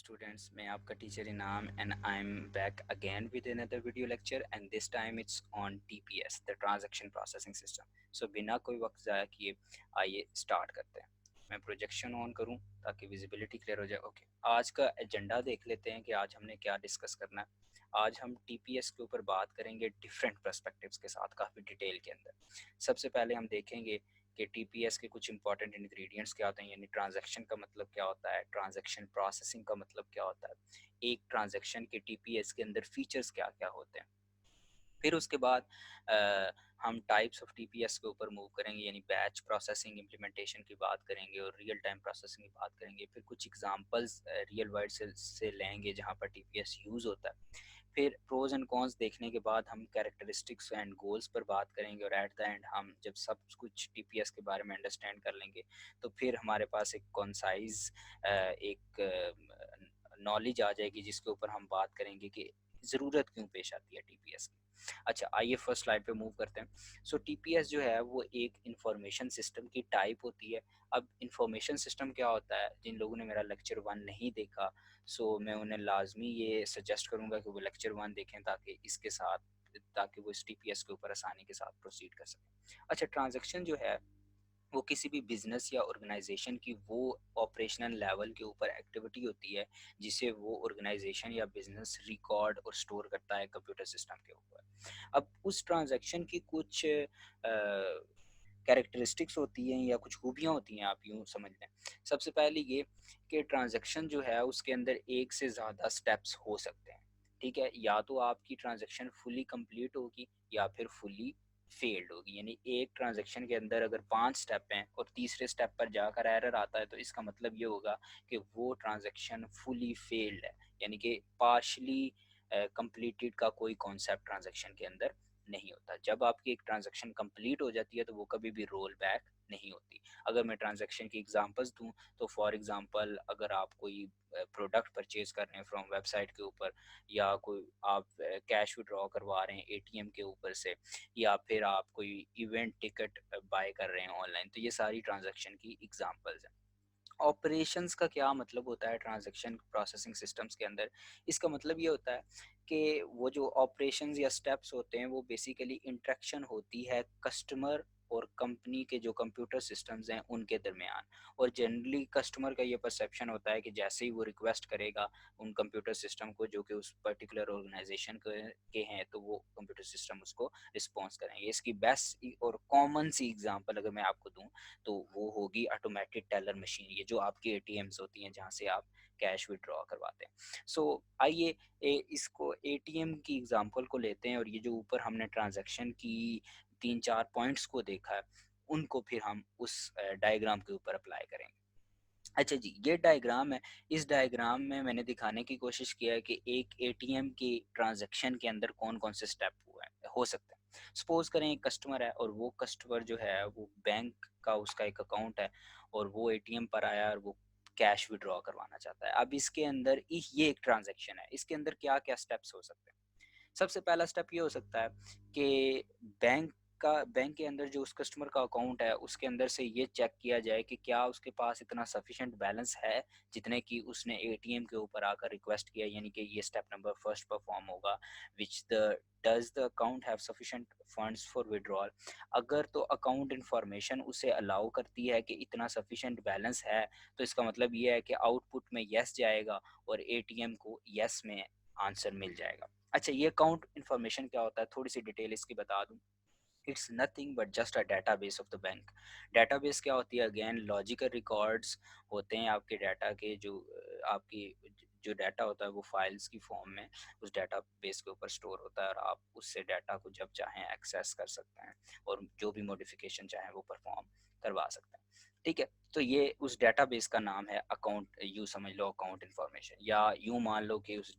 students, मैं आपका teacher इनाम and I'm back again with another video lecture and this time it's on TPS, the Transaction Processing System. So बिना कोई वक्त ज़ाया किए आइए स्टार्ट करते हैं। मैं प्रोजेक्शन ऑन करूं ताकि विजिबिलिटी क्लियर हो जाए। ओके, आज का एजेंडा देख लेते हैं कि आज हमने क्या डिस्कस करना है। आज हम TPS के ऊपर बात करेंगे डिफरेंट पर्सपेक्टिव्स के साथ, काफ़ी डिटेल के अंदर। सबसे पहले हम देखेंगे कि टीपीएस के कुछ इंपॉर्टेंट इंग्रेडिएंट्स क्या होते हैं, यानी ट्रांजैक्शन का मतलब क्या होता है, ट्रांजैक्शन प्रोसेसिंग का मतलब क्या होता है, एक ट्रांजैक्शन के टीपीएस के अंदर फीचर्स क्या क्या होते हैं। फिर उसके बाद हम टाइप्स ऑफ टीपीएस के ऊपर मूव करेंगे, यानी बैच प्रोसेसिंग इम्प्लीमेंटेशन की बात करेंगे और रियल टाइम प्रोसेसिंग की बात करेंगे। फिर कुछ एग्जांपल्स रियल वर्ल्ड से लेंगे जहाँ पर टीपीएस यूज़ होता है। फिर प्रोज एंड कॉन्स देखने के बाद हम कैरेक्टरिस्टिक्स एंड गोल्स पर बात करेंगे और एट द एंड हम जब सब कुछ टीपीएस के बारे में अंडरस्टैंड कर लेंगे तो फिर हमारे पास एक कॉन्साइज एक नॉलेज आ जाएगी जिसके ऊपर हम बात करेंगे कि ज़रूरत क्यों पेश आती है टीपीएस की। अच्छा, आइए फर्स्ट स्लाइड पे मूव करते हैं। सो टीपीएस जो है वो एक इंफॉर्मेशन सिस्टम की टाइप होती है। अब इंफॉर्मेशन सिस्टम क्या होता है, जिन लोगों ने मेरा लेक्चर 1 नहीं देखा सो मैं उन्हें लाजमी ये सजेस्ट करूंगा कि वो लेक्चर 1 देखें ताकि इसके साथ, ताकि वो इस टीपीएस के ऊपर आसानी के साथ प्रोसीड कर सकें। अच्छा, ट्रांजैक्शन जो है वो किसी भी बिजनेस या ऑर्गेनाइजेशन की वो ऑपरेशनल लेवल के ऊपर एक्टिविटी होती है जिसे वो ऑर्गेनाइजेशन या बिजनेस रिकॉर्ड और स्टोर करता है कंप्यूटर सिस्टम के ऊपर। अब उस ट्रांजैक्शन की कुछ कैरेक्टरिस्टिक्स होती हैं या कुछ खूबियाँ होती हैं, आप यूँ समझ लें। सबसे पहले ये कि ट्रांजैक्शन जो है उसके अंदर एक से ज़्यादा स्टेप्स हो सकते हैं, ठीक है? या तो आपकी ट्रांजैक्शन फुली कंप्लीट होगी या फिर फुली फेल्ड होगी। यानी एक ट्रांजैक्शन के अंदर अगर 5 स्टेप हैं और तीसरे स्टेप पर जाकर एरर आता है तो इसका मतलब ये होगा कि वो ट्रांजैक्शन फुली फेल्ड है, यानी कि पार्शली कंप्लीटेड का कोई कॉन्सेप्ट ट्रांजैक्शन के अंदर नहीं होता। जब आपकी एक ट्रांजैक्शन कंप्लीट हो जाती है तो वो कभी भी रोल बैक नहीं होती। अगर मैं ट्रांजैक्शन की एग्जांपल्स दूं तो फॉर एग्जांपल अगर आप कोई प्रोडक्ट परचेज कर रहे हैं फ्रॉम वेबसाइट के ऊपर, या कोई आप कैश विड्रॉ करवा रहे हैं एटीएम के ऊपर से, या फिर आप कोई इवेंट टिकट बाय कर रहे हैं ऑनलाइन, तो ये सारी ट्रांजैक्शन की एग्जांपल्स हैं। ऑपरेशंस का क्या मतलब होता है ट्रांजैक्शन प्रोसेसिंग सिस्टम्स के अंदर? इसका मतलब ये होता है कि वो जो ऑपरेशंस या स्टेप्स होते हैं वो बेसिकली इंटरेक्शन होती है कस्टमर और कंपनी के जो कंप्यूटर सिस्टम्स हैं उनके दरमियान। और जनरली कस्टमर का ये परसेप्शन होता है कि जैसे ही वो रिक्वेस्ट करेगा उन कंप्यूटर सिस्टम को जो कि उस पर्टिकुलर ऑर्गेनाइजेशन के हैं, तो वो कंप्यूटर सिस्टम उसको रिस्पॉन्स करेंगे। इसकी बेस्ट और कॉमन सी एग्जांपल अगर मैं आपको दूं तो वो होगी ऑटोमेटेड टेलर मशीन, ये जो आपकी एटीएम्स होती हैं जहाँ से आप कैश विड्रॉ करवाते हैं। सो आइए इसको एटीएम की एग्जांपल को लेते हैं और ये जो ऊपर हमने ट्रांजैक्शन की 3-4 पॉइंट्स को देखा है उनको फिर हम उस डायग्राम के ऊपर अप्लाई करेंगे। अच्छा जी, ये डायग्राम है। इस डायग्राम में मैंने दिखाने की कोशिश किया है कि एक एटीएम की ट्रांजैक्शन के अंदर कौन-कौन से स्टेप हुए हैं हो सकते हैं। सपोज़ करें एक कस्टमर है और वो कस्टमर जो है वो बैंक का उसका एक अकाउंट है और वो एटीएम पर आया और वो कैश विथड्रॉ करवाना चाहता है। अब इसके अंदर ये एक ट्रांजैक्शन है, इसके अंदर क्या-क्या स्टेप्स हो सकते हैं? सबसे पहला स्टेप ये हो सकता है कि बैंक के अंदर जो उस कस्टमर का अकाउंट है उसके अंदर से ये चेक किया जाए कि क्या उसके पास इतना सफिशिएंट बैलेंस है जितने की उसने एटीएम के ऊपर आकर रिक्वेस्ट किया, यानी कि ये स्टेप नंबर फर्स्ट परफॉर्म होगा। Which the does the account have sufficient funds for withdrawal. अगर तो अकाउंट इंफॉर्मेशन उसे अलाउ करती है कि इतना सफिशिएंट बैलेंस है तो इसका मतलब ये है कि आउटपुट में यस जाएगा और एटीएम को यस में आंसर मिल जाएगा। अच्छा, ये अकाउंट इन्फॉर्मेशन क्या होता है, थोड़ी सी डिटेल इसकी बता दूं। It's nothing but just a database of the bank. Database क्या होती है? अगेन लॉजिकल रिकॉर्ड्स होते हैं आपके डाटा के, जो आपकी जो डाटा होता है वो फाइल्स की फॉर्म में उस डेटाबेस के ऊपर स्टोर होता है और आप उससे डाटा को जब चाहें एक्सेस कर सकते हैं और जो भी मॉडिफिकेशन चाहें वो परफॉर्म करवा सकते हैं। ठीक है, तो ये उस डेटाबेस का नाम है अकाउंट, यू समझ लो अकाउंट इन्फॉर्मेशन, या यूँ मान लो कि उस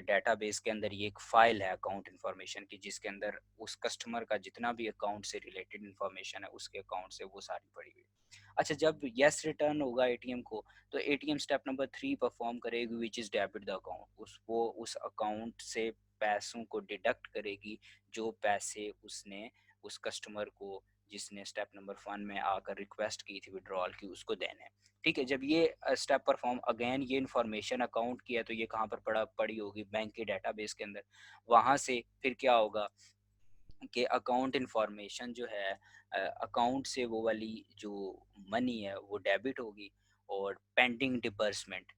डेटाबेस के अंदर ये एक फ़ाइल है अकाउंट इन्फॉर्मेशन की जिसके अंदर उस कस्टमर का जितना भी अकाउंट से रिलेटेड इन्फॉर्मेशन है उसके अकाउंट से वो सारी पड़ी हुई है। अच्छा, जब यस रिटर्न होगा एटीएम को तो एटीएम स्टेप नंबर 3 परफॉर्म करेगी which is debit the account. उस अकाउंट से पैसों को डिडक्ट करेगी जो पैसे उसने उस कस्टमर को जिसने स्टेप नंबर 1 में आकर रिक्वेस्ट की थी विड्रॉल की, उसको देने हैं। ठीक है, जब ये स्टेप परफॉर्म, अगेन ये इन्फॉर्मेशन अकाउंट की है, तो ये कहाँ पर पड़ी होगी? बैंक के डेटाबेस के अंदर। वहाँ से फिर क्या होगा कि अकाउंट इन्फॉर्मेशन जो है, अकाउंट से वो वाली जो मनी है वो डेबिट होगी, और पेंडिंग डिसबर्समेंट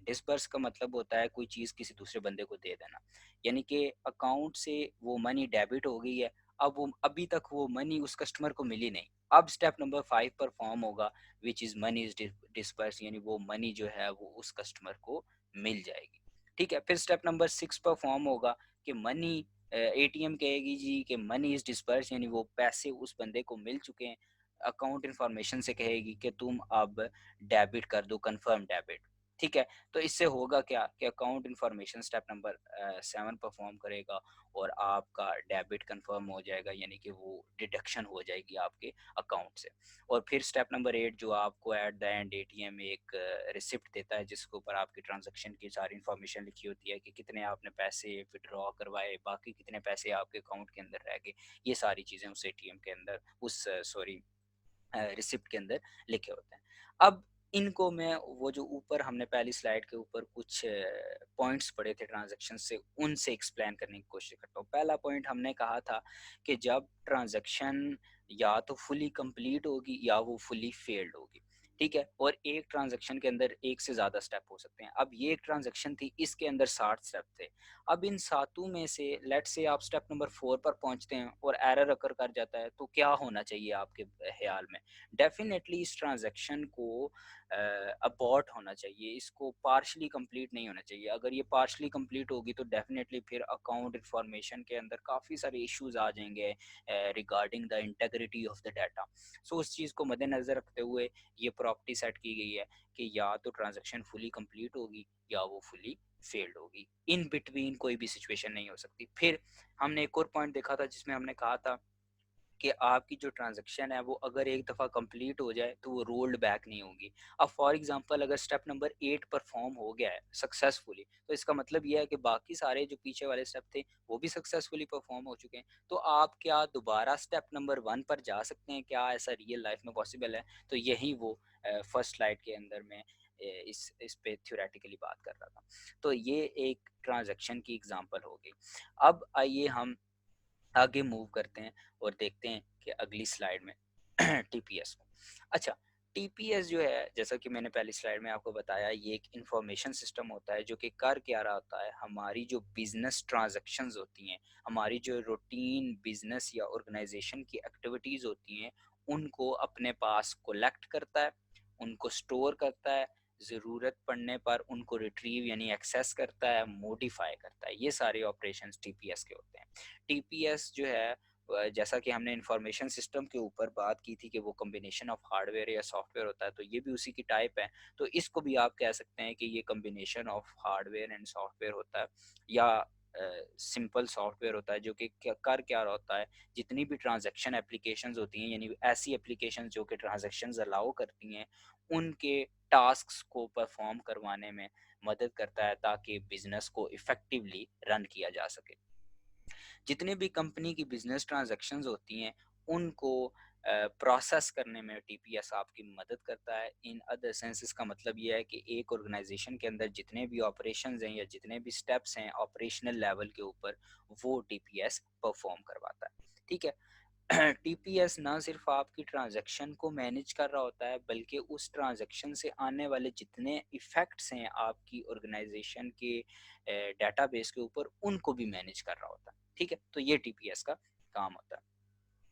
डिसबर्स का मतलब होता है कोई चीज़ किसी दूसरे बंदे को दे देना, यानी कि अकाउंट से वो मनी डेबिट हो गई है, अब वो अभी तक वो मनी उस कस्टमर को मिली नहीं। अब स्टेप नंबर 5 परफॉर्म होगा, which is money is disburse, यानी वो मनी जो है वो उस कस्टमर को मिल जाएगी। ठीक है, फिर स्टेप नंबर 6 परफॉर्म होगा कि मनी, एटीएम कहेगी जी कि मनी इज़ डिस्पर्स, यानी वो पैसे उस बंदे को मिल चुके हैं। अकाउंट इन्फॉर्मेशन से कहेगी कि तुम अब डेबिट कर दो, कंफर्म डेबिट। ठीक है, तो इससे होगा क्या कि account information step number 7 perform करेगा, और आपका डेबिट कंफर्म हो जाएगा, यानी कि वो डिडक्शन हो जाएगी आपके अकाउंट से। और फिर स्टेप नंबर 8 जो आपको एट द एंड एटीएम एक रिसिप्ट देता है, जिसके ऊपर आपकी ट्रांजैक्शन की सारी इन्फॉर्मेशन लिखी होती है कि कितने आपने पैसे विड्रॉ करवाए, बाकी कितने पैसे आपके अकाउंट के अंदर रह गए। ये सारी चीज़ें उस एटीएम के अंदर, उस सॉरी रिसिप्ट के अंदर लिखे होते हैं। अब इनको मैं, वो जो ऊपर हमने पहली स्लाइड के ऊपर कुछ पॉइंट्स पढ़े थे ट्रांजैक्शन से, उनसे एक्सप्लेन करने की कोशिश करता हूँ। पहला पॉइंट हमने कहा था कि जब ट्रांजैक्शन या तो फुली कंप्लीट होगी या वो फुली फेल्ड होगी। ठीक है, और एक ट्रांजैक्शन के अंदर एक से ज़्यादा स्टेप हो सकते हैं। अब ये एक ट्रांजैक्शन थी, इसके अंदर 60 स्टेप थे। अब इन सातों में से लेट्स से आप स्टेप नंबर 4 पर पहुंचते हैं और एरर अकर कर जाता है, तो क्या होना चाहिए आपके ख्याल में? डेफिनेटली इस ट्रांजैक्शन को अबॉर्ट होना चाहिए, इसको पार्शली कंप्लीट नहीं होना चाहिए। अगर ये पार्शली कंप्लीट होगी तो डेफिनेटली फिर अकाउंट इन्फॉर्मेशन के अंदर काफ़ी सारे इश्यूज आ जाएंगे regarding the integrity of the data. So उस चीज़ को मद्देनज़र रखते हुए ये प्रॉपर्टी सेट की गई है कि या तो ट्रांजैक्शन फुली कंप्लीट होगी या वो फुली फेल्ड होगी, इन बिटवीन कोई भी सिचुएशन नहीं हो सकती। फिर हमने एक और पॉइंट देखा था जिसमें हमने कहा था कि आपकी जो ट्रांजैक्शन है वो अगर एक दफ़ा कंप्लीट हो जाए तो वो रोल्ड बैक नहीं होगी। अब फॉर एग्जांपल अगर स्टेप नंबर 8 परफॉर्म हो गया है सक्सेसफुली, तो इसका मतलब ये है कि बाकी सारे जो पीछे वाले स्टेप थे वो भी सक्सेसफुली परफॉर्म हो चुके हैं। तो आप क्या दोबारा स्टेप नंबर 1 पर जा सकते हैं? क्या ऐसा रियल लाइफ में पॉसिबल है? तो यही वो फर्स्ट स्लाइड के अंदर मैं इस पे थ्योरेटिकली बात कर रहा था। तो ये एक ट्रांजैक्शन की एग्जांपल हो गई। अब आइए हम आगे मूव करते हैं और देखते हैं कि अगली स्लाइड में टीपीएस को। अच्छा, टीपीएस जो है, जैसा कि मैंने पहली स्लाइड में आपको बताया, ये एक इंफॉर्मेशन सिस्टम होता है जो कि कर क्या रहा होता है, हमारी जो बिजनेस ट्रांजैक्शंस होती हैं, हमारी जो रूटीन बिजनेस या ऑर्गेनाइजेशन की एक्टिविटीज़ होती हैं, उनको अपने पास कोलेक्ट करता है, उनको स्टोर करता है, ज़रूरत पड़ने पर उनको रिट्रीव यानी एक्सेस करता है, मॉडिफाई करता है। ये सारे ऑपरेशंस टीपीएस के होते हैं। टीपीएस जो है, जैसा कि हमने इंफॉर्मेशन सिस्टम के ऊपर बात की थी कि वो कॉम्बिनेशन ऑफ हार्डवेयर या सॉफ्टवेयर होता है, तो ये भी उसी की टाइप है। तो इसको भी आप कह सकते हैं कि ये combination of hardware and software होता है, या सिंपल सॉफ्टवेयर होता है, जो कि कर क्या रहा होता है, जितनी भी ट्रांजैक्शन एप्लीकेशंस होती हैं, यानी ऐसी एप्लीकेशंस जो कि ट्रांजैक्शंस अलाउ करती हैं, उनके टास्क्स को परफॉर्म करवाने में मदद करता है, ताकि बिजनेस को इफेक्टिवली रन किया जा सके। जितने भी कंपनी की बिजनेस ट्रांजैक्शंस होती हैं, उनको प्रोसेस करने में टीपीएस आपकी मदद करता है। इन अदर सेंस इसका मतलब ये है कि एक ऑर्गेनाइजेशन के अंदर जितने भी ऑपरेशंस हैं या जितने भी स्टेप्स हैं ऑपरेशनल लेवल के ऊपर, वो टीपीएस परफॉर्म करवाता है। ठीक है, टीपीएस ना सिर्फ आपकी ट्रांजैक्शन को मैनेज कर रहा होता है, बल्कि उस ट्रांजैक्शन से आने वाले जितने इफ़ेक्ट्स हैं आपकी ऑर्गेनाइजेशन के डेटाबेस के ऊपर, उनको भी मैनेज कर रहा होता है। ठीक है, तो ये टीपीएस का काम होता है।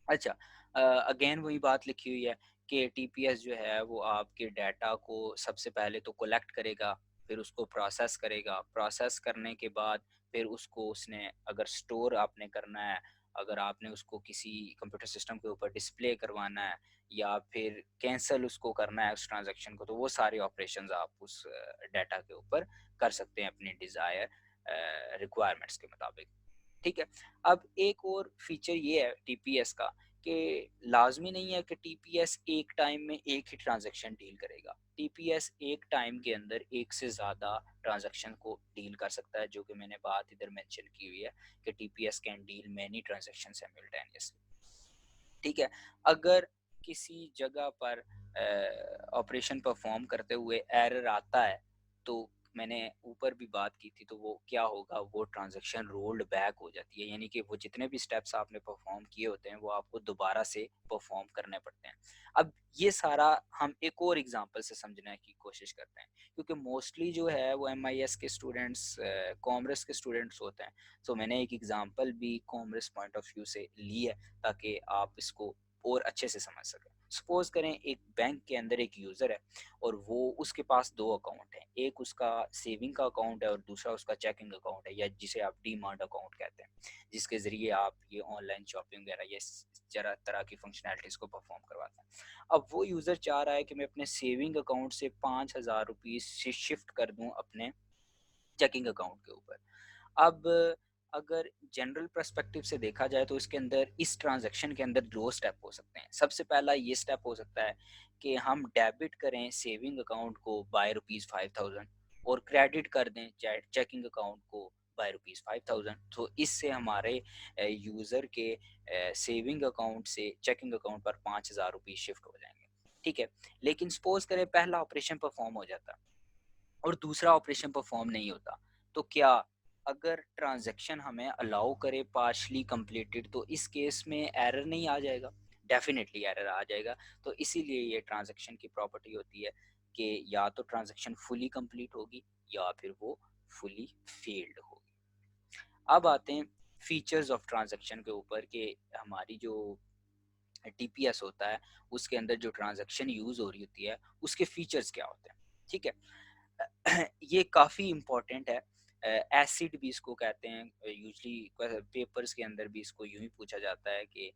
अच्छा, अगेन वही बात लिखी हुई है कि टीपीएस जो है वो आपके डाटा को सबसे पहले तो कलेक्ट करेगा, फिर उसको प्रोसेस करेगा, प्रोसेस करने के बाद फिर उसको उसने अगर स्टोर आपने करना है, अगर आपने उसको किसी कंप्यूटर सिस्टम के ऊपर डिस्प्ले करवाना है, या फिर कैंसिल उसको करना है उस ट्रांजैक्शन को, तो वो सारे ऑपरेशंस आप उस डाटा के ऊपर कर सकते हैं अपनी डिज़ायर रिक्वायरमेंट्स के मुताबिक। ठीक है, अब एक और फीचर ये है टीपीएस का कि लाजमी नहीं है कि टीपीएस एक टाइम में एक ही ट्रांजैक्शन डील करेगा। टीपीएस एक टाइम के अंदर एक से ज़्यादा ट्रांजैक्शन को डील कर सकता है, जो कि मैंने बात इधर मेंशन की हुई है कि TPS can deal many transaction simultaneously. ठीक है? अगर किसी जगह पर ऑपरेशन परफ़ॉर्म करते हुए एरर आता है, तो मैंने ऊपर भी बात की थी, तो वो क्या होगा, वो ट्रांज़ैक्शन रोल्ड बैक हो जाती है। यानी कि वो जितने भी स्टेप्स आपने परफ़ॉर्म किए होते हैं, वो आपको दोबारा से परफ़ॉर्म करने पड़ते हैं। अब ये सारा हम एक और एग्ज़ाम्पल से समझने की कोशिश करते हैं, क्योंकि मोस्टली जो है वो एमआईएस के स्टूडेंट्स कॉमर्स के स्टूडेंट्स होते हैं। तो मैंने एक एग्ज़ाम्पल भी कॉमर्स पॉइंट ऑफ व्यू से ली है, ताकि आप इसको और अच्छे से समझ सकें। सपोज करें एक बैंक के अंदर एक यूज़र है और वो उसके पास 2 अकाउंट हैं। एक उसका सेविंग का अकाउंट है और दूसरा उसका चेकिंग अकाउंट है, या जिसे आप डीमार्ट अकाउंट कहते हैं, जिसके ज़रिए आप ये ऑनलाइन शॉपिंग वगैरह ये जरा तरह की फंक्शनैलिटीज़ को परफ़ॉर्म करवाते हैं। अब वो यूज़र चाह रहा है कि मैं अपने सेविंग अकाउंट से ₹5000 शिफ्ट कर दूँ अपने चेकिंग अकाउंट के ऊपर। अब अगर जनरल पर्सपेक्टिव से देखा जाए तो इसके अंदर इस ट्रांज़ैक्शन के अंदर 2 स्टेप हो सकते हैं। सबसे पहला ये स्टेप हो सकता है कि हम डेबिट करें सेविंग अकाउंट को बाय रुपीज़ 5000 और क्रेडिट कर दें चेकिंग अकाउंट को बाय रुपीज़ 5000। तो इससे हमारे यूज़र के सेविंग अकाउंट से चेकिंग अकाउंट पर ₹5000 शिफ्ट हो जाएँगे। ठीक है? लेकिन सपोज़ करें पहला ऑपरेशन परफ़ॉर्म हो जाता और दूसरा ऑपरेशन परफॉर्म नहीं होता, तो क्या अगर ट्रांज़ैक्शन हमें अलाउ करे पार्शियली कंप्लीटेड, तो इस केस में एरर नहीं आ जाएगा? डेफ़िनिटली एरर आ जाएगा। तो इसीलिए ये ट्रांज़ैक्शन की प्रॉपर्टी होती है कि या तो ट्रांज़ैक्शन फुली कंप्लीट होगी या फिर वो फुली फेल्ड होगी। अब आते हैं फीचर्स ऑफ ट्रांज़ैक्शन के ऊपर कि हमारी जो टीपीएस होता है, उसके अंदर जो ट्रांज़ैक्शन यूज़ हो रही होती है, उसके फीचर्स क्या होते हैं? ठीक है? ये काफ़ी इम्पोर्टेंट है। एसिड भी इसको कहते हैं, यूजुअली पेपर्स के अंदर भी इसको यूँ ही पूछा जाता है कि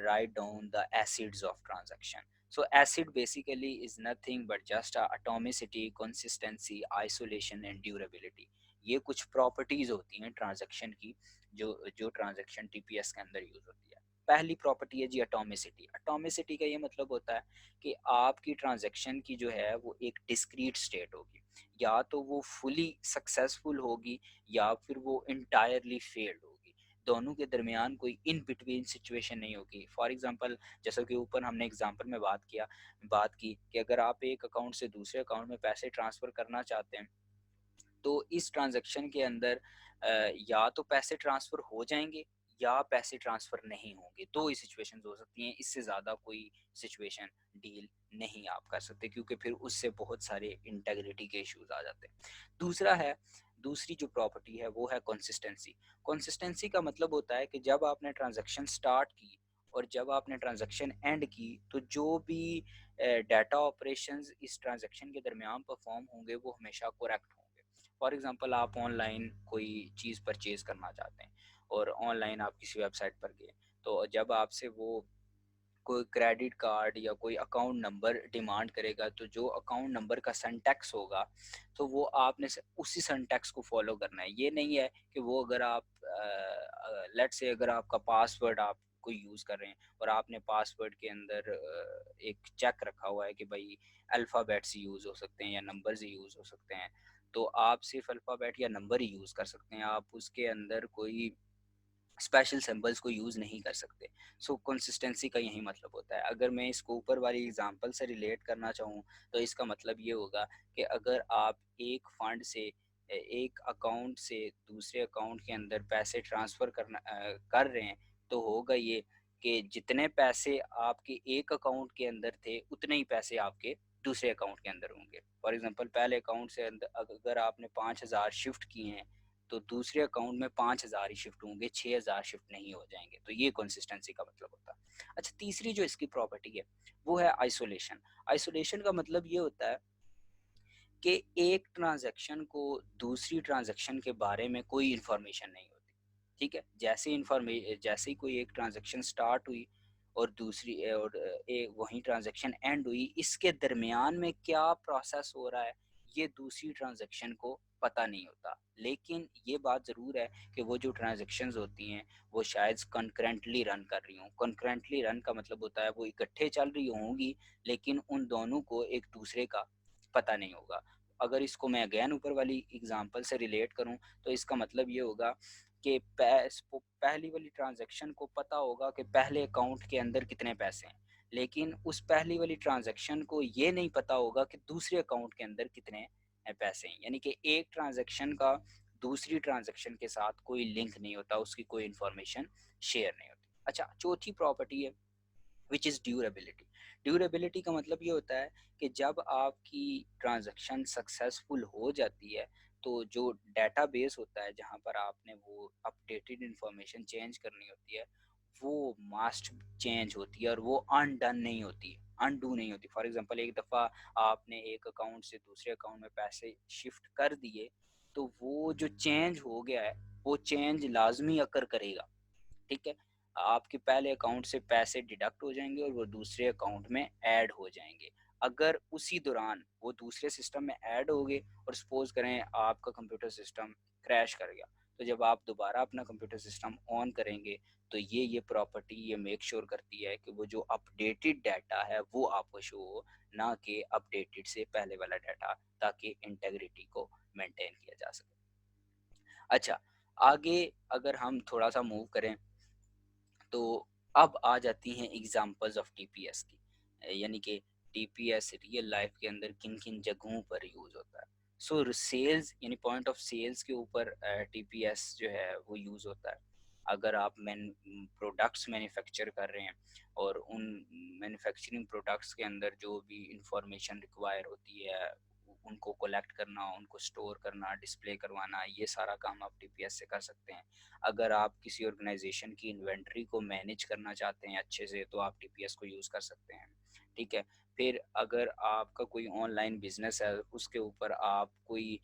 write down the acids of transaction. So acid basically is nothing but just atomicity, consistency, isolation and durability. ये कुछ प्रॉपर्टीज़ होती हैं ट्रांजैक्शन की, जो जो ट्रांजैक्शन टीपीएस के अंदर यूज़ होती है। पहली प्रॉपर्टी है जी एटॉमिसिटी। एटॉमिसिटी का ये मतलब होता है कि आपकी ट्रांजैक्शन की जो है वो एक डिस्क्रीट स्टेट होगी, या तो वो फुली सक्सेसफुल होगी या फिर वो इंटायरली फेल्ड होगी। दोनों के दरमियान कोई इन बिटवीन सिचुएशन नहीं होगी। फॉर एग्जांपल, जैसा कि ऊपर हमने एग्जांपल में बात की कि अगर आप एक अकाउंट से दूसरे अकाउंट में पैसे ट्रांसफ़र करना चाहते हैं, तो इस ट्रांज़ैक्शन के अंदर या तो पैसे ट्रांसफ़र हो जाएँगे या पैसे ट्रांसफ़र नहीं होंगे। 2 ही सिचुएशंस हो सकती हैं, इससे ज़्यादा कोई सिचुएशन डील नहीं आप कर सकते, क्योंकि फिर उससे बहुत सारे इंटीग्रिटी के इश्यूज़ आ जाते हैं। दूसरी जो प्रॉपर्टी है वो है कंसिस्टेंसी। कंसिस्टेंसी का मतलब होता है कि जब आपने ट्रांज़ैक्शन स्टार्ट की और जब आपने ट्रांज़ैक्शन एंड की, तो जो भी डाटा ऑपरेशंस इस ट्रांज़ैक्शन के दरमियान परफ़ॉर्म होंगे, वो हमेशा करेक्ट होंगे। फॉर एग्जांपल, आप ऑनलाइन कोई चीज़ परचेज़ करना चाहते हैं और ऑनलाइन आप किसी वेबसाइट पर गए, तो जब आपसे वो कोई क्रेडिट कार्ड या कोई अकाउंट नंबर डिमांड करेगा, तो जो अकाउंट नंबर का सिंटैक्स होगा, तो वो आपने उसी सिंटैक्स को फॉलो करना है। ये नहीं है कि वो अगर आप लेट्स से अगर आपका पासवर्ड आप कोई यूज़ कर रहे हैं और आपने पासवर्ड के अंदर एक चेक रखा हुआ है कि भाई अल्फ़ाबेट्स यूज़ हो सकते हैं या नंबर्स यूज़ हो सकते हैं, तो आप सिर्फ अल्फ़ाबेट या नंबर ही यूज़ कर सकते हैं। आप उसके अंदर कोई स्पेशल सिंबल्स को यूज़ नहीं कर सकते। सो कंसिस्टेंसी का यही मतलब होता है। अगर मैं इसको ऊपर वाली एग्ज़ाम्पल से रिलेट करना चाहूँ, तो इसका मतलब ये होगा कि अगर आप एक फ़ंड से एक अकाउंट से दूसरे अकाउंट के अंदर पैसे ट्रांसफ़र कर रहे हैं, तो होगा ये कि जितने पैसे आपके एक अकाउंट के अंदर थे, उतने ही पैसे आपके दूसरे अकाउंट के अंदर होंगे। फॉर एग्ज़ाम्पल, पहले अकाउंट से अगर आपने 5000 शिफ्ट किए हैं, तो दूसरे अकाउंट में 5000 ही शिफ्ट होंगे, 6000 शिफ्ट नहीं हो जाएँगे। तो ये कंसिस्टेंसी का मतलब होता है। अच्छा, तीसरी जो इसकी प्रॉपर्टी है, वो है आइसोलेशन। आइसोलेशन का मतलब ये होता है कि एक ट्रांज़ैक्शन को दूसरी ट्रांज़ैक्शन के बारे में कोई इन्फॉर्मेशन नहीं होती। ठीक है? जैसे ही कोई एक ट्रांज़ैक्शन स्टार्ट हुई और वहीं ट्रांज़ैक्शन एंड हुई, इसके दरमियान में क्या प्रोसेस हो रहा है, ये दूसरी ट्रांज़ैक्शन को पता नहीं होता। लेकिन ये बात ज़रूर है कि वो जो ट्रांज़ैक्शंस होती हैं, वो शायद कंकरेंटली रन कर रही हों। कंकरेंटली रन का मतलब होता है वो इकट्ठे चल रही होंगी, लेकिन उन दोनों को एक दूसरे का पता नहीं होगा। अगर इसको मैं अगेन ऊपर वाली एग्ज़ाम्पल से रिलेट करूँ, तो इसका मतलब ये होगा कि पहली वाली ट्रांज़ैक्शन को पता होगा कि पहले अकाउंट के अंदर कितने पैसे हैं, लेकिन उस पहली वाली ट्रांज़ैक्शन को ये नहीं पता होगा कि दूसरे अकाउंट के अंदर कितने पैसे हैं। यानी कि एक ट्रांज़ैक्शन का दूसरी ट्रांज़ैक्शन के साथ कोई लिंक नहीं होता, उसकी कोई इन्फॉर्मेशन शेयर नहीं होती। अच्छा, चौथी प्रॉपर्टी है विच इज़ ड्यूरेबिलिटी। ड्यूरेबिलिटी का मतलब ये होता है कि जब आपकी ट्रांज़ैक्शन सक्सेसफुल हो जाती है, तो जो डेटाबेस होता है जहाँ पर आपने वो अपडेटेड इन्फॉर्मेशन चेंज करनी होती है, वो मस्ट चेंज होती है और वो अनडन नहीं होती, अनडू नहीं होती। फॉर एग्ज़ाम्पल एक दफ़ा आपने एक अकाउंट से दूसरे अकाउंट में पैसे शिफ्ट कर दिए, तो वो जो चेंज हो गया है, वो चेंज लाज़मी अकर करेगा। ठीक है? आपके पहले अकाउंट से पैसे डिडक्ट हो जाएँगे और वो दूसरे अकाउंट में ऐड हो जाएँगे। अगर उसी दौरान वो दूसरे सिस्टम में ऐड हो गए और सपोज़ करें आपका कंप्यूटर सिस्टम क्रैश कर गया, तो जब आप दोबारा अपना कंप्यूटर सिस्टम ऑन करेंगे, तो ये प्रॉपर्टी ये मेक श्योर करती है कि वो जो अपडेटेड डाटा है वो आपको शो हो, ना कि अपडेटेड से पहले वाला डाटा, ताकि इंटीग्रिटी को मेंटेन किया जा सके। अच्छा, आगे अगर हम थोड़ा-सा मूव करें, तो अब आ जाती हैं एग्जांपल्स ऑफ टीपीएस की। यानी कि टीपीएस रियल लाइफ के अंदर किन-किन जगहों पर यूज़ होता है। सो सेल्स यानी पॉइंट ऑफ सेल्स के ऊपर टीपीएस जो है वो यूज़ होता है। अगर आप प्रोडक्ट्स मैन्युफैक्चर कर रहे हैं और उन मैन्युफैक्चरिंग प्रोडक्ट्स के अंदर जो भी इंफॉर्मेशन रिक्वायर होती है, उनको कलेक्ट करना, उनको स्टोर करना, डिस्प्ले करवाना, ये सारा काम आप टीपीएस से कर सकते हैं। अगर आप किसी ऑर्गेनाइजेशन की इन्वेंट्री को मैनेज करना चाहते हैं अच्छे से, तो आप टीपीएस को यूज़ कर सकते हैं। ठीक है? फिर अगर आपका कोई ऑनलाइन बिजनेस है, उसके ऊपर आप कोई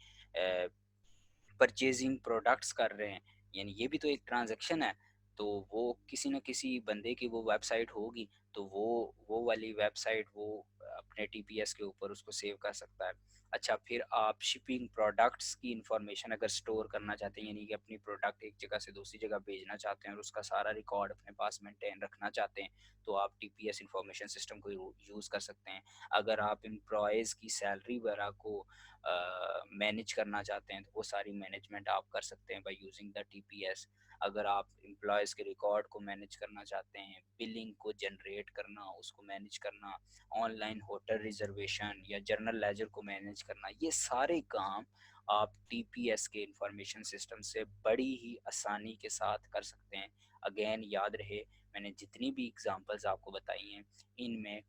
परचेजिंग प्रोडक्ट्स कर रहे हैं, यानी ये भी तो एक ट्रांजैक्शन है। तो वो किसी न किसी बंदे की वो वेबसाइट होगी, तो वो वाली वेबसाइट वो अपने टीपीएस के ऊपर उसको सेव कर सकता है। अच्छा, फिर आप शिपिंग प्रोडक्ट्स की इंफॉर्मेशन अगर स्टोर करना चाहते हैं, यानी कि अपनी प्रोडक्ट एक जगह से दूसरी जगह भेजना चाहते हैं और उसका सारा रिकॉर्ड अपने पास मेंटेन रखना चाहते हैं, तो आप टीपीएस इंफॉर्मेशन सिस्टम को यूज़ कर सकते हैं। अगर आप एम्प्लॉयज़ की सैलरी वगैरह को मैनेज करना चाहते हैं, तो वो सारी मैनेजमेंट आप कर सकते हैं बाय यूजिंग द टीपीएस। अगर आप एम्प्लॉयज़ के रिकॉर्ड को मैनेज करना चाहते हैं, बिलिंग को जनरेट करना, उसको मैनेज करना, ऑनलाइन होटल रिजर्वेशन या जर्नल लेजर को मैनेज करना, ये सारे काम आप टीपीएस के इंफॉर्मेशन सिस्टम से बड़ी ही आसानी के साथ कर सकते हैं। अगेन याद रहे, मैंने जितनी भी एग्जांपल्स आपको बताई हैं, इनमें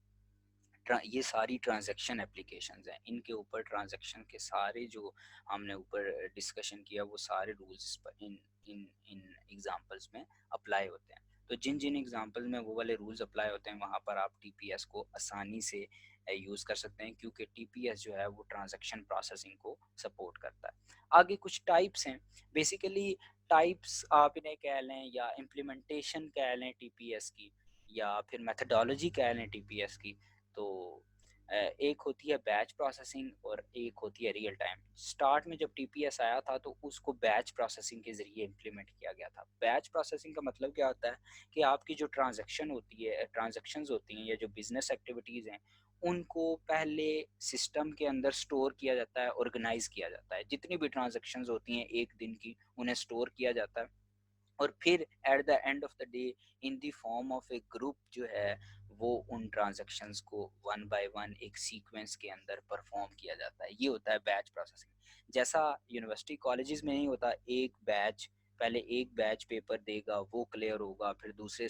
ये सारी ट्रांजैक्शन एप्लीकेशंस हैं, इनके ऊपर ट्रांजैक्शन के सारे जो हमने ऊपर डिस्कशन किया, वो सारे rules in in in examples में अप्लाई होते हैं। तो जिन जिन एग्जांपल में वो वाले रूल्स अप्लाई होते हैं, वहाँ पर आप टीपीएस को आसानी से यूज़ कर सकते हैं, क्योंकि टीपीएस जो है वो ट्रांजैक्शन प्रोसेसिंग को सपोर्ट करता है। आगे कुछ टाइप्स हैं। बेसिकली टाइप्स आप इन्हें कह लें या इम्प्लीमेंटेशन कह लें टीपीएस की, या फिर मेथडोलॉजी कह लें टीपीएस की। तो एक होती है बैच प्रोसेसिंग और एक होती है रियल टाइम। स्टार्ट में जब टीपीएस आया था, तो उसको बैच प्रोसेसिंग के ज़रिए इम्प्लीमेंट किया गया था। बैच प्रोसेसिंग का मतलब क्या होता है कि आपकी जो ट्रांजैक्शंस होती हैं या जो बिज़नेस एक्टिविटीज़ हैं, उनको पहले सिस्टम के अंदर स्टोर किया जाता है, ऑर्गेनाइज़ किया जाता है। जितनी भी ट्रांजैक्शंस होती हैं 1 दिन की, उन्हें स्टोर किया जाता है। और फिर at the end of the day, in the form of A group जो है, वो उन ट्रांजैक्शंस को वन बाय वन एक सीक्वेंस के अंदर परफॉर्म किया जाता है। ये होता है बैच प्रोसेसिंग। जैसा यूनिवर्सिटी कॉलेजेस में नहीं होता, एक बैच, पहले एक बैच पेपर देगा, वो क्लियर होगा, फिर दूसरे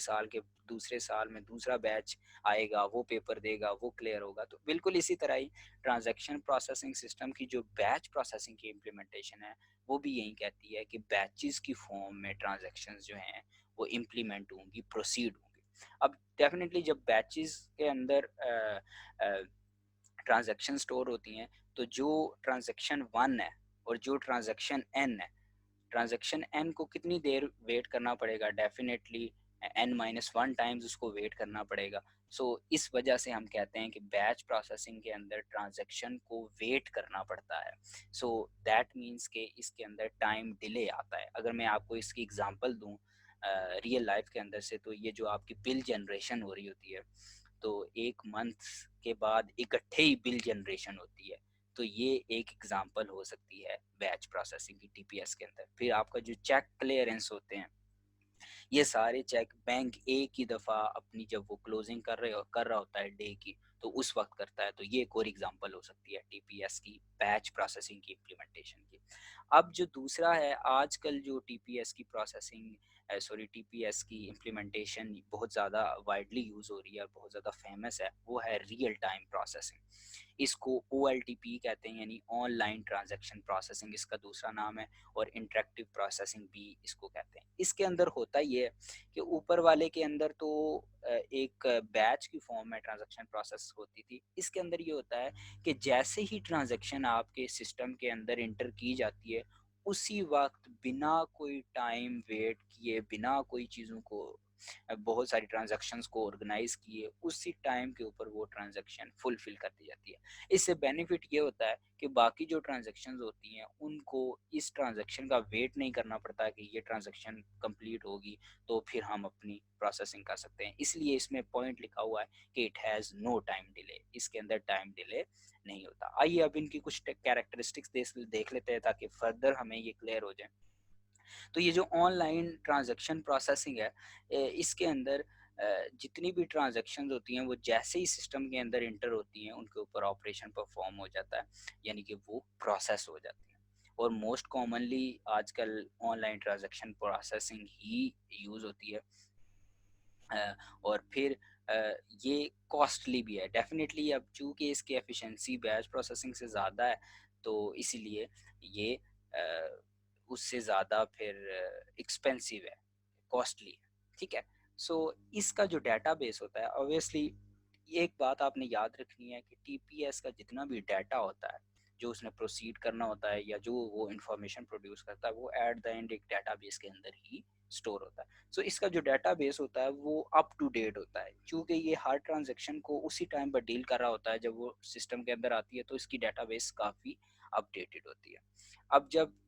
साल में दूसरा बैच आएगा, वो पेपर देगा, वो क्लियर होगा। तो बिल्कुल इसी तरह ही ट्रांजैक्शन प्रोसेसिंग सिस्टम की जो बैच प्रोसेसिंग की इम्प्लीमेंटेशन है, वो भी यही कहती है कि बैचेस की फॉर्म में ट्रांजैक्शंस जो हैं वो इम्प्लीमेंट होंगी, प्रोसीड होंगी। अब डेफिनेटली जब बैचेस के अंदर ट्रांजैक्शन स्टोर होती हैं, तो जो ट्रांजैक्शन 1 है और जो ट्रांजैक्शन n है, ट्रांजैक्शन n को कितनी देर वेट करना पड़ेगा? डेफिनेटली n-1 टाइम्स उसको वेट करना पड़ेगा। सो इस वजह से हम कहते हैं कि बैच प्रोसेसिंग के अंदर ट्रांजैक्शन को वेट करना पड़ता है। सो दैट मीन्स कि इसके अंदर टाइम डिले आता है। अगर मैं आपको इसकी एग्जांपल दूँ रियल लाइफ के अंदर से, तो ये जो आपकी बिल जनरेशन हो रही होती है, तो 1 मंथ के बाद इकट्ठे ही बिल जनरेशन होती है। तो ये एक एग्जांपल हो सकती है बैच प्रोसेसिंग की टीपीएस के अंदर। फिर आपका जो चेक क्लियरेंस होते हैं, ये सारे चेक बैंक एक ही दफ़ा अपनी जब वो क्लोजिंग कर रहा होता है डे की, तो उस वक्त करता है। तो ये एक और एग्जांपल हो सकती है टीपीएस की बैच प्रोसेसिंग की इम्प्लीमेंटेशन की। अब जो दूसरा है, आजकल जो टीपीएस की प्रोसेसिंग सॉरी टीपीएस की इम्प्लीमेंटेशन बहुत ज़्यादा वाइडली यूज़ हो रही है और बहुत ज़्यादा फेमस है, वो है रियल टाइम प्रोसेसिंग। इसको ओएलटीपी कहते हैं, यानी ऑनलाइन ट्रांजैक्शन प्रोसेसिंग इसका दूसरा नाम है, और इंटरेक्टिव प्रोसेसिंग भी इसको कहते हैं। इसके अंदर होता ये है कि ऊपर वाले के अंदर तो एक बैच की फॉर्म में ट्रांजैक्शन प्रोसेस होती थी। इसके अंदर ये होता है कि जैसे ही ट्रांजैक्शन आपके सिस्टम के अंदर इंटर की जाती है, उसी वक्त बिना कोई टाइम वेट किए, बिना कोई चीज़ों को बहुत सारी ट्रांजैक्शंस को ऑर्गेनाइज किए, उसी टाइम के ऊपर वो ट्रांजैक्शन फुलफिल कर दी जाती है। इससे बेनिफिट ये होता है कि बाकी जो ट्रांजैक्शंस होती हैं उनको इस ट्रांजैक्शन का वेट नहीं करना पड़ता कि ये ट्रांजैक्शन कंप्लीट होगी तो फिर हम अपनी प्रोसेसिंग कर सकते हैं। इसलिए इसमें पॉइंट लिखा हुआ है कि it has no time delay, इसके अंदर टाइम डिले नहीं होता। आइए अब इनकी कुछ कैरेक्टरिस्टिक्स देख लेते हैं ताकि फर्दर हमें ये क्लियर हो जाए। तो ये जो ऑनलाइन ट्रांजैक्शन प्रोसेसिंग है, इसके अंदर जितनी भी ट्रांजैक्शंस होती हैं वो जैसे ही सिस्टम के अंदर इंटर होती हैं उनके ऊपर ऑपरेशन परफॉर्म हो जाता है, यानी कि वो प्रोसेस हो जाती है। और मोस्ट कॉमनली आजकल ऑनलाइन ट्रांजैक्शन प्रोसेसिंग ही यूज़ होती है। और फिर ये कॉस्टली भी है डेफिनेटली। अब चूँकि इसकी एफिशिएंसी बैच प्रोसेसिंग से ज़्यादा है, तो इसीलिए ये उससे ज़्यादा फिर एक्सपेंसिव है, कॉस्टली है, ठीक है? सो इसका जो डेटाबेस होता है, ऑब्वियसली एक बात आपने याद रखनी है कि टीपीएस का जितना भी डाटा होता है, जो उसने प्रोसीड करना होता है या जो वो इन्फॉर्मेशन प्रोड्यूस करता है, वो एट द एंड एक डेटाबेस के अंदर ही स्टोर होता है। सो इसका जो डेटाबेस होता है वो अप टू डेट होता है, क्योंकि ये हर ट्रांजैक्शन को उसी टाइम पर डील कर रहा होता है जब वो सिस्टम के अंदर आती है, तो इसकी डेटाबेस काफ़ी अपडेटेड होती है। अब जब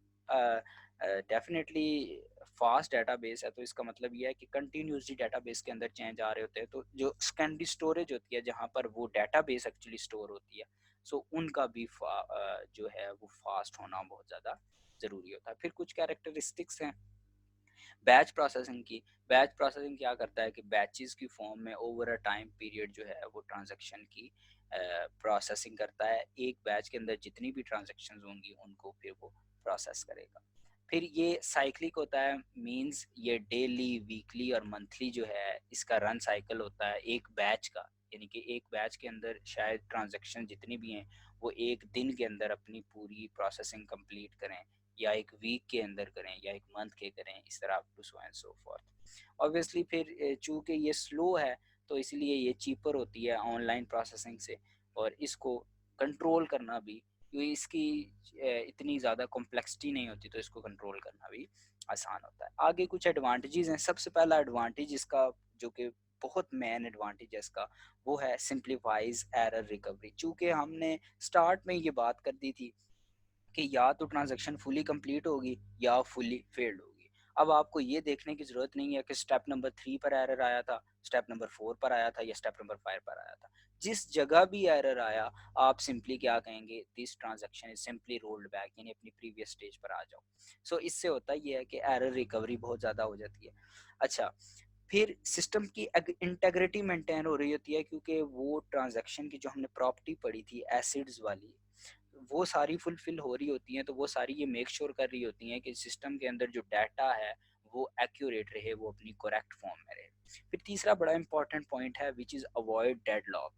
डेफिनेटली फास्ट डेटाबेस है, तो इसका मतलब ये है कि कंटिन्यूसली डेटाबेस के अंदर चेंज आ रहे होते हैं, तो जो सेकेंडरी स्टोरेज होती है जहाँ पर वो डेटाबेस एक्चुअली स्टोर होती है, सो उनका भी जो है वो फास्ट होना बहुत ज़्यादा ज़रूरी होता है। फिर कुछ कैरेक्टरिस्टिक्स हैं बैच प्रोसेसिंग की। बैच प्रोसेसिंग क्या करता है कि बैचेस की फॉर्म में ओवर अ टाइम पीरियड जो है वो ट्रांजैक्शन की प्रोसेसिंग करता है। एक बैच के अंदर जितनी भी ट्रांजैक्शंस होंगी उनको फिर वो प्रोसेस करेगा। फिर ये साइक्लिक होता है, मींस ये डेली, वीकली और मंथली जो है इसका रन साइकिल होता है एक बैच का। यानी कि एक बैच के अंदर शायद ट्रांजैक्शन जितनी भी हैं वो एक दिन के अंदर अपनी पूरी प्रोसेसिंग कंप्लीट करें, या एक वीक के अंदर करें, या एक मंथ के करें, इस तरह up to so and so forth. Obviously फिर चूंकि ये स्लो है, तो इसलिए ये चीपर होती है ऑनलाइन प्रोसेसिंग से, और इसको कंट्रोल करना भी, क्योंकि इसकी इतनी ज़्यादा कॉम्प्लेक्सिटी नहीं होती, तो इसको कंट्रोल करना भी आसान होता है। आगे कुछ एडवांटेजेस हैं। सबसे पहला एडवांटेज इसका, जो कि बहुत मेन एडवांटेज है इसका, वो है सिंप्लीफाइज एरर रिकवरी। चूँकि हमने स्टार्ट में ये बात कर दी थी कि या तो ट्रांजैक्शन फुली कंप्लीट होगी या फुली फेल्ड होगी। अब आपको ये देखने की ज़रूरत नहीं है कि स्टेप नंबर 3 पर एरर आया था, स्टेप नंबर 4 पर आया था या स्टेप नंबर 5 पर आया था। जिस जगह भी एरर आया, आप सिंपली क्या कहेंगे, this transaction is simply rolled back, यानी अपनी प्रीवियस स्टेज पर आ जाओ। सो इससे होता ये है कि एरर रिकवरी बहुत ज़्यादा हो जाती है। अच्छा, फिर सिस्टम की इंटेग्रिटी मेंटेन हो रही होती है, क्योंकि वो ट्रांजैक्शन की जो हमने प्रॉपर्टी पढ़ी थी एसिड्स वाली, वो सारी फुलफिल हो रही होती हैं। तो वो सारी ये मेक श्योर कर रही होती हैं कि सिस्टम के अंदर जो डाटा है वो एक्यूरेट रहे, वो अपनी करेक्ट फॉर्म में रहे। फिर तीसरा बड़ा इंपॉर्टेंट पॉइंट है विच इज़ अवॉइड डेडलॉक।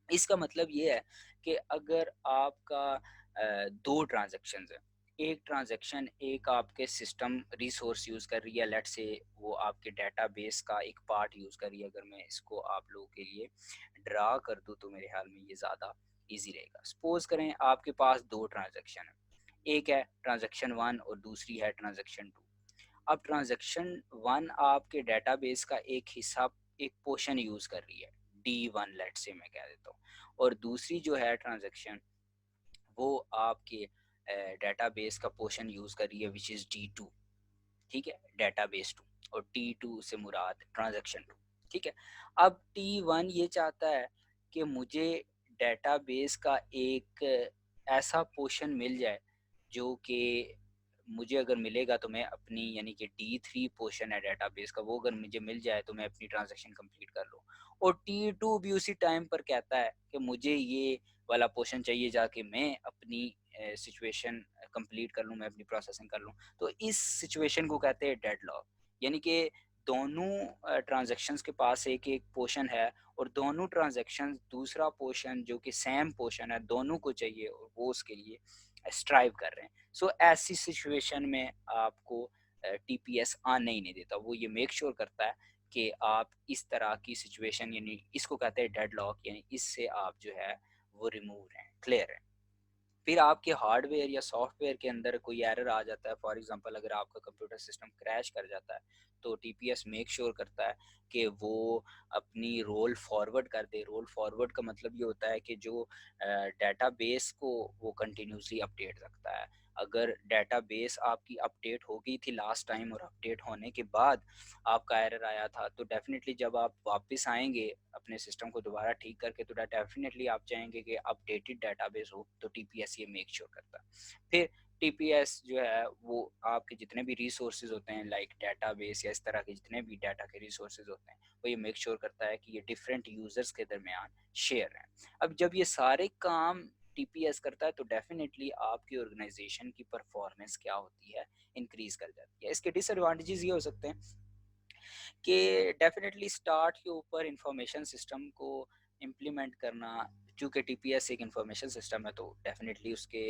इसका मतलब ये है कि अगर आपका दो ट्रांजेक्शन है, एक ट्रांजेक्शन एक आपके सिस्टम रिसोर्स यूज़ कर रही है, लेट से वो आपके डेटाबेस का एक पार्ट यूज़ कर रही है। अगर मैं इसको आप लोगों के लिए ड्रा कर दूँ तो मेरे ख्याल में ये ज़्यादा इजी रहेगा। सपोज करें आपके पास दो ट्रांजेक्शन है, एक है ट्रांजेक्शन वन और दूसरी है ट्रांजेक्शन टू। अब ट्रांजेक्शन वन आपके डेटाबेस का एक हिस्सा, एक पोर्शन यूज़ कर रही है, D1 लेट से मैं कह देता हूँ, और दूसरी जो है ट्रांजेक्शन वो आपके डेटाबेस का पोर्शन यूज़ कर रही है विच इज़ D2। ठीक है, डेटाबेस टू, और T2 से मुराद ट्रांजेक्शन टू। ठीक है, अब T1 ये चाहता है कि मुझे डेटाबेस का एक ऐसा पोर्शन मिल जाए जो कि मुझे अगर मिलेगा तो मैं अपनी यानी कि D3 पोर्शन है डेटाबेस का, वो अगर मुझे मिल जाए तो मैं अपनी ट्रांज़ैक्शन कंप्लीट कर लूँ। और T2 भी उसी टाइम पर कहता है कि मुझे ये वाला पोर्शन चाहिए जाके मैं अपनी सिचुएशन कंप्लीट कर लूँ, मैं अपनी प्रोसेसिंग कर लूँ। तो इस सिचुएशन को कहते हैं डेडलॉक। यानी कि दोनों ट्रांज़ैक्शंस के पास एक-एक पोर्शन है और दोनों ट्रांज़ैक्शंस दूसरा पोर्शन जो कि सेम पोर्शन है, दोनों को चाहिए और वो उसके लिए स्ट्राइव कर रहे हैं। सो ऐसी सिचुएशन में आपको टीपीएस आने ही नहीं देता। वो ये मेक श्योर करता है कि आप इस तरह की सिचुएशन यानी इसको कहते हैं डेडलॉक, यानी इससे आप जो है वो रिमूव हैं, क्लियर हैं। फिर आपके हार्डवेयर या सॉफ्टवेयर के अंदर कोई एरर आ जाता है, फॉर एग्जांपल अगर आपका कंप्यूटर सिस्टम क्रैश कर जाता है, तो टीपीएस मेक श्योर करता है कि वो अपनी रोल फॉरवर्ड कर दे। रोल फॉरवर्ड का मतलब ये होता है कि जो डेटाबेस को वो कंटिन्यूसली अपडेट रखता है। अगर डेटाबेस आपकी अपडेट हो गई थी लास्ट टाइम और अपडेट होने के बाद आपका एरर आया था, तो डेफिनेटली जब आप वापस आएंगे अपने सिस्टम को दोबारा ठीक करके, तो डेफिनेटली आप चाहेंगे कि अपडेटेड डेटाबेस हो, तो टीपीएस ये मेक श्योर करता है। फिर टीपीएस जो है वो आपके जितने भी रिसोर्सेज होते हैं लाइक डेटाबेस या इस तरह के जितने भी डाटा के रिसोर्सेज होते हैं, वो ये मेक श्योर करता है कि ये डिफरेंट यूजर्स के दरमियान शेयर हैं। अब जब ये सारे काम टीपीएस करता है तो डेफिनेटली आपकी ऑर्गेनाइजेशन की परफॉर्मेंस क्या होती है, इंक्रीज कर जाती है। इसके डिसएडवांटेजेस ये हो सकते हैं कि डेफिनेटली स्टार्ट के ऊपर इंफॉर्मेशन सिस्टम को इम्प्लीमेंट करना, चूँकि टीपीएस एक इंफॉर्मेशन सिस्टम है तो डेफिनेटली उसके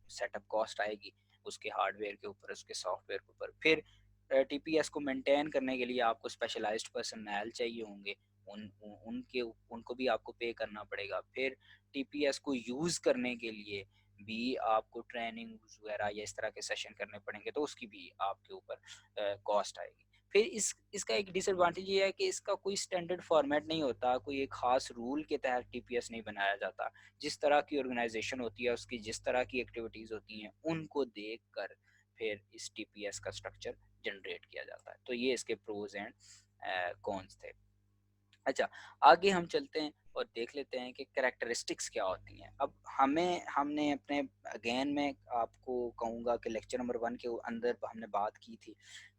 सेटअप कॉस्ट आएगी, उसके हार्डवेयर के ऊपर, उसके सॉफ्टवेयर के ऊपर। फिर टीपीएस को मेंटेन करने के लिए आपको स्पेशलाइज्ड पर्सनल चाहिए होंगे, उनको भी आपको पे करना पड़ेगा। फिर टीपीएस को यूज़ करने के लिए भी आपको ट्रेनिंग वगैरह या इस तरह के सेशन करने पड़ेंगे, तो उसकी भी आपके ऊपर कॉस्ट आएगी। फिर इसका एक डिसएडवांटेज ये है कि इसका कोई स्टैंडर्ड फॉर्मेट नहीं होता, कोई एक ख़ास रूल के तहत टीपीएस नहीं बनाया जाता। जिस तरह की ऑर्गेनाइज़ेशन होती है, उसकी जिस तरह की एक्टिविटीज़ होती हैं, उनको देखकर फिर इस टीपीएस का स्ट्रक्चर जनरेट किया जाता है। तो ये इसके प्रोज़ एंड कॉन्स थे। अच्छा, आगे हम चलते हैं और देख लेते हैं कि कैरेक्टरिस्टिक्स क्या होती हैं। अब हमने अपने अगेन मैं आपको कहूँगा कि लेक्चर नंबर 1 के अंदर हमने बात की थी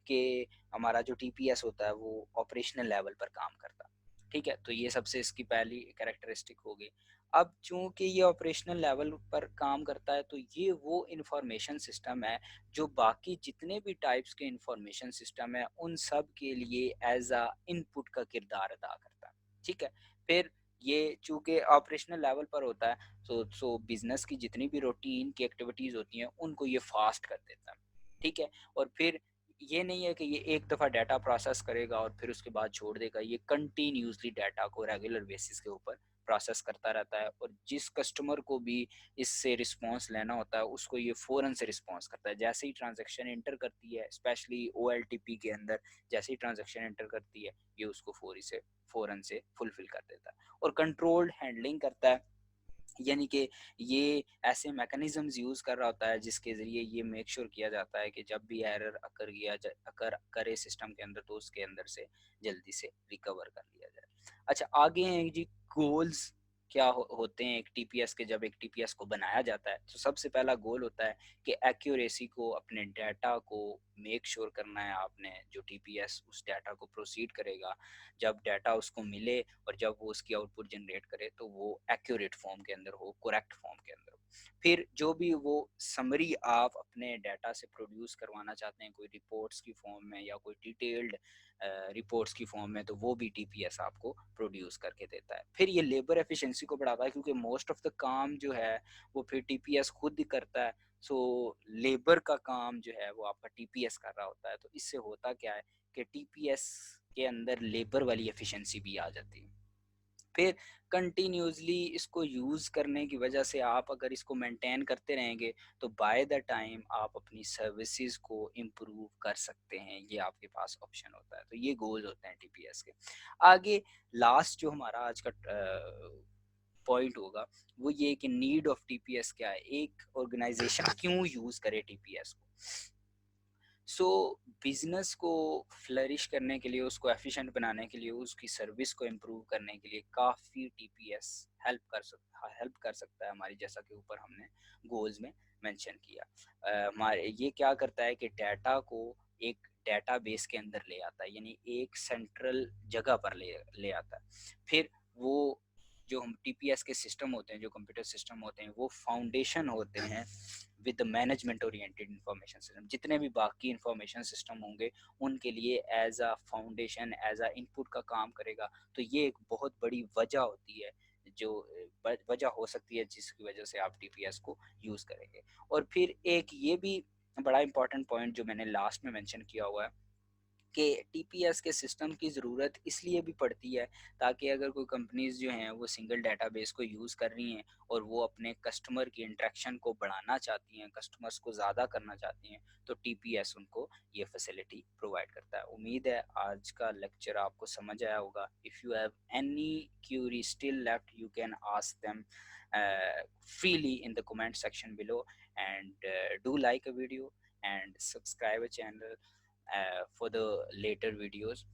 कि हमारा जो टीपीएस होता है वो ऑपरेशनल लेवल पर काम करता है। ठीक है? तो ये सबसे इसकी पहली कैरेक्टरिस्टिक हो गई। अब चूँकि ये ऑपरेशनल लेवल पर काम करता है तो ये वो इन्फॉर्मेशन सिस्टम है जो बाकी जितने भी टाइप्स के इंफॉर्मेशन सिस्टम है उन सब के लिए एज अ इनपुट का किरदार अदा करता है। ठीक है? फिर ये चूंकि ऑपरेशनल लेवल पर होता है, सो बिजनेस की जितनी भी रूटीन की एक्टिविटीज होती हैं उनको ये फास्ट कर देता है। ठीक है? और फिर ये नहीं है कि ये एक दफ़ा डाटा प्रोसेस करेगा और फिर उसके बाद छोड़ देगा। ये कंटिन्यूसली डाटा को रेगुलर बेसिस के ऊपर प्रोसेस करता रहता है और जिस कस्टमर को भी इससे रिस्पॉन्स लेना होता है उसको ये फ़ौरन से रिस्पॉन्स करता है। जैसे ही ट्रांज़ैक्शन एंटर करती है, स्पेशली ओएलटीपी के अंदर जैसे ही ट्रांज़ैक्शन एंटर करती है, ये उसको फ़ौरन से फुलफ़िल कर देता है और कंट्रोल्ड हैंडलिंग करता है। यानी कि ये ऐसे मैकेनिज़्म्स यूज़ कर रहा होता है जिसके ज़रिए ये मेक श्योर किया जाता है कि जब भी एरर अकर करे सिस्टम के अंदर, तो उसके अंदर से जल्दी से रिकवर कर लिया जाए। अच्छा, आगे हैं जी गोल्स क्या होते हैं एक टीपीएस के। जब एक टीपीएस को बनाया जाता है तो सबसे पहला गोल होता है कि एक्यूरेसी को, अपने डाटा को मेक श्योर करना है आपने। जो टीपीएस उस डाटा को प्रोसीड करेगा, जब डाटा उसको मिले और जब वो उसकी आउटपुट जनरेट करे तो वो एक्यूरेट फॉर्म के अंदर हो, करेक्ट फॉर्म के अंदर हो। फिर जो भी वो समरी आप अपने डाटा से प्रोड्यूस करवाना चाहते हैं, कोई रिपोर्ट्स की फॉर्म में या कोई डिटेल्ड रिपोर्ट्स की फॉर्म में, तो वो भी टीपीएस आपको प्रोड्यूस करके देता है। फिर ये लेबर एफिशिएंसी को बढ़ाता है क्योंकि मोस्ट ऑफ द काम जो है वो फिर टीपीएस खुद ही करता है। सो लेबर का काम जो है वो आपका टीपीएस कर रहा होता है। तो इससे होता क्या है कि टीपीएस के अंदर लेबर वाली एफिशिएंसी भी आ जाती है। फिर कंटिन्यूअसली इसको यूज़ करने की वजह से आप अगर इसको मेंटेन करते रहेंगे तो बाय द टाइम आप अपनी सर्विसेज को इम्प्रूव कर सकते हैं। ये आपके पास ऑप्शन होता है। तो ये गोल होते हैं टीपीएस के। आगे लास्ट जो हमारा आज का पॉइंट होगा वो ये कि नीड ऑफ टीपीएस क्या है, एक ऑर्गेनाइजेशन क्यों यूज़ करे टीपीएस को। सो बिजनेस को फ्लरिश करने के लिए, उसको एफिशिएंट बनाने के लिए, उसकी सर्विस को इम्प्रूव करने के लिए काफ़ी टीपीएस हेल्प कर सकता है हमारी, जैसा कि ऊपर हमने गोल्स में मेंशन किया। हमारे ये क्या करता है कि डाटा को एक डेटाबेस के अंदर ले आता है, यानी एक सेंट्रल जगह पर ले ले आता है। फिर वो जो हम टीपीएस के सिस्टम होते हैं, जो कंप्यूटर सिस्टम होते हैं, वो फाउंडेशन होते हैं with management oriented information system. जितने भी बाकी इंफॉर्मेशन सिस्टम होंगे उनके लिए as a foundation, as a input का काम करेगा। तो ये एक बहुत बड़ी वजह होती है, जो वजह हो सकती है जिसकी वजह से आप टीपीएस को यूज़ करेंगे। और फिर एक ये भी बड़ा इंपॉर्टेंट पॉइंट जो मैंने लास्ट में मेंशन किया हुआ है कि टीपीएस के सिस्टम की ज़रूरत इसलिए भी पड़ती है ताकि अगर कोई कंपनीज़ जो हैं वो सिंगल डेटाबेस को यूज़ कर रही हैं और वो अपने कस्टमर की इंटरेक्शन को बढ़ाना चाहती हैं, कस्टमर्स को ज़्यादा करना चाहती हैं, तो टीपीएस उनको ये फैसिलिटी प्रोवाइड करता है। उम्मीद है आज का लेक्चर आपको समझ आया होगा। If you have any Curie still left, you can ask them freely in the comment section below, and do like a video and subscribe a channel for the later videos.